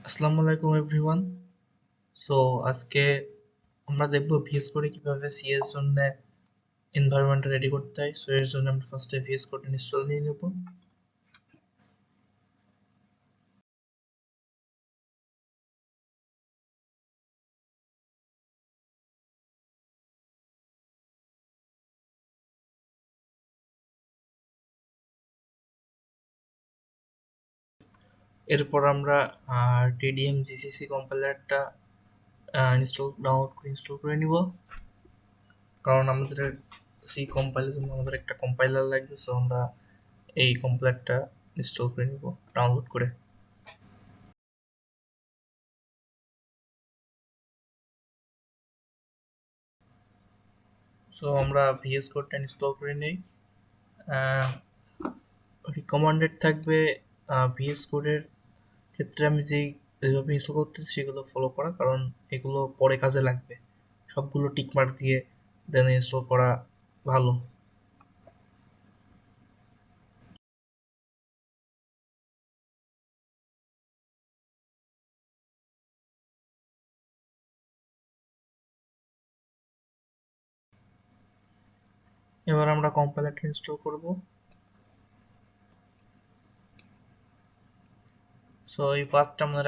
আসসালামু আলাইকুম everyone. So আজকে আমরা দেখব ভিএস কোডে কিভাবে সি এর জন্য এনভায়রনমেন্ট রেডি করতে হয়। সো এর জন্য আমরা ফার্স্টে ভিএস কোড ইনস্টল নিয়ে নেব। এরপর আমরা টিডিএম জিসিসি কম্পাইলারটা ইনস্টল করে নিব, কারণ আমাদের সি কম্পাইলের জন্য আমাদের একটা কম্পাইলার লাগবে। সো আমরা এই কম্পাইলারটা ইনস্টল করে নিব ডাউনলোড করে। সো আমরা ভিএস কোডটা ইনস্টল করে নিই। রিকমান্ডেড থাকবে ভিএস কোডের ক্ষেত্রে আমি যেভাবে ইনস্টল করতেছি সেগুলো ফলো করা, কারণ এগুলো পরে কাজে লাগবে। সবগুলো টিকমার্ক দিয়ে দেন ইনস্টল করা ভালো। এবার আমরা কম্পাইলারটা ইনস্টল করব। সো এই পাথটা আমরা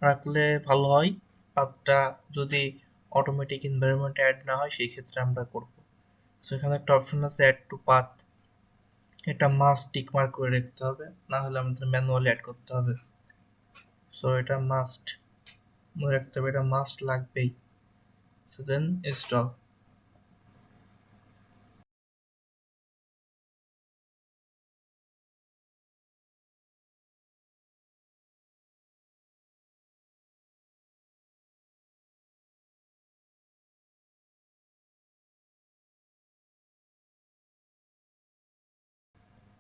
রাখলে ভালো হয়। পাথটা যদি অটোমেটিক এনভায়রনমেন্ট অ্যাড না হয় সেই ক্ষেত্রে আমরা করব। সো এখানে একটা অপশন আছে অ্যাড টু পাথ, এটা মাস্ট টিকমার্ক করে রাখতে হবে, না হলে আমাদের ম্যানুয়ালি অ্যাড করতে হবে। সো এটা মাস্ট মনে রাখতে হবে, এটা মাস্ট লাগবেই। So then install.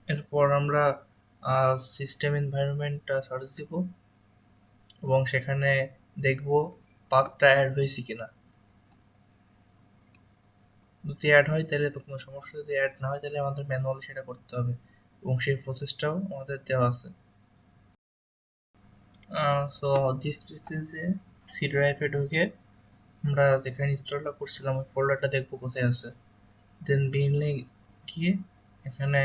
এরপর আমরা সিস্টেম এনভায়রনমেন্টটা সার্চ দিব এবং সেখানে দেখব পাথটা অ্যাড হয়েছে কিনা। যদি অ্যাড হয় তাহলে তো কোনো সমস্যা, যদি অ্যাড না হয় তাহলে আমাদের ম্যানুয়ালি সেটা করতে হবে এবং সেই প্রসেসটাও আমাদের দেওয়া আছে। সো দিস পিসিসে সি ড্রাইভে ঢুকে আমরা যেখানে ইনস্টলটা করছিলাম ওই ফোল্ডারটা দেখবো কোথায় আছে। দেন বিনলে গিয়ে এখানে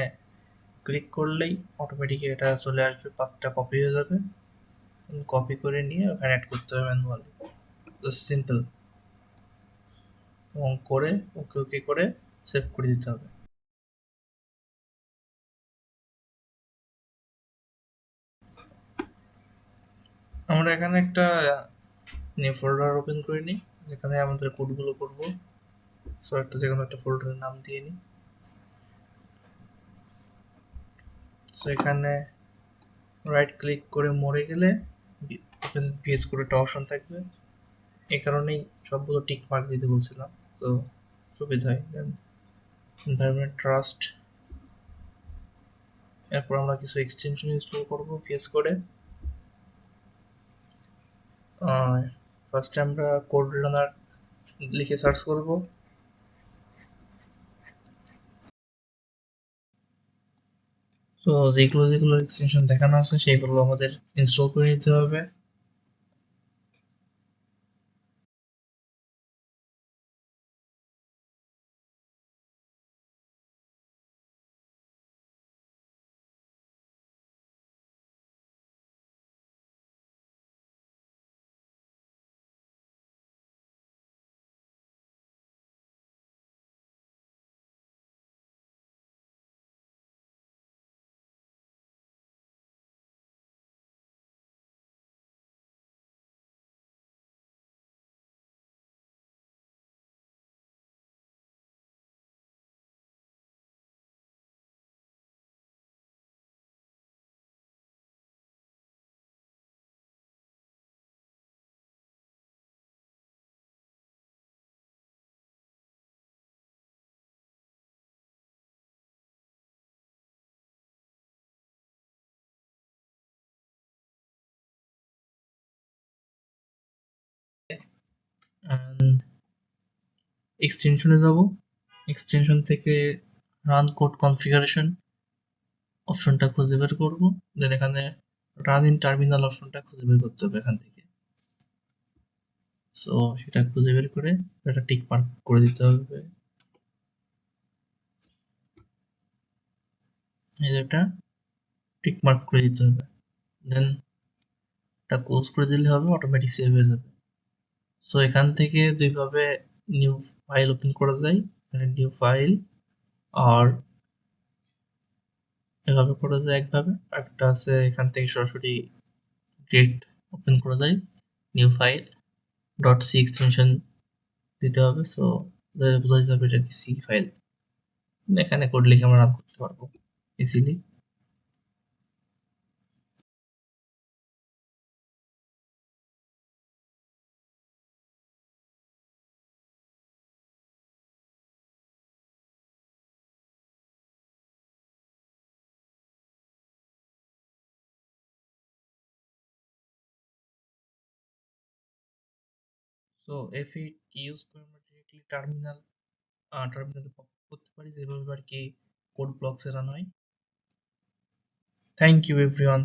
ক্লিক করলেই অটোমেটিক এটা চলে আসবে, পাথটা কপি হয়ে যাবে। কপি করে নিয়ে ওখানে অ্যাড করতে হবে ম্যানুয়ালি, সিম্পল। এবং করে ওকে ওকে করে সেভ করে দিতে হবে। আমরা এখানে একটা নিউ ফোল্ডার ওপেন করে নিই যেখানে আমাদের কোডগুলো করবো। সো একটা যে কোনো একটা ফোল্ডারের নাম দিয়ে নিই। সো এখানে রাইট ক্লিক করে মরে গেলে ওপেন ভিএস কোড একটা অপশন থাকবে। এই কারণেই সবগুলো টিক মার্ক দিতে বলছিলাম। সো সুবিধা হয়। দেন এনভায়রনমেন্ট ট্রাস্ট, এরপর আমরা কিছু এক্সটেনশন ইনস্টল করবো ভিএস কোডে। ফার্স্টে আমরা কোড রানার লিখে সার্চ করব। তো যেগুলো যেগুলো এক্সটেনশন দেখানো আছে সেগুলো আমাদের ইনস্টল করে নিতে হবে। এক্সটেনশনে যাব, এক্সটেনশন থেকে রান কোড কনফিগারেশন অপশনটা খুঁজে বের করব। দেন এখানে রান ইন টার্মিনাল অপশনটা খুঁজে বের করতে হবে এখান থেকে। সো সেটা খুঁজে বের করে একটা টিক মার্ক করে দিতে হবে। এই যে একটা টিক মার্ক করে দিতে হবে, দেন এটা ক্লোজ করে দিলে হবে, অটোমেটিক সেভ হয়ে যাবে। সো এখান থেকে দুইভাবে নিউ ফাইল ওপেন করা যায়, নিউ ফাইল, আর এভাবে করা যায় একভাবে। একটা আছে এখান থেকে সরাসরি ডিরেক্ট ওপেন করা যায়, new file dot C extension দিতে হবে। সো বোঝা যাবে এটা কি সি ফাইল। এখানে কোড লিখে আমরা রান করতে পারবো ইজিলি। সো এফ8 কি ইউজ করে আমরা ডিরেক্টলি টার্মিনালে পপ করতে পারি, যেভাবে আর কি কোড ব্লকসে রান হয়। Thank you everyone.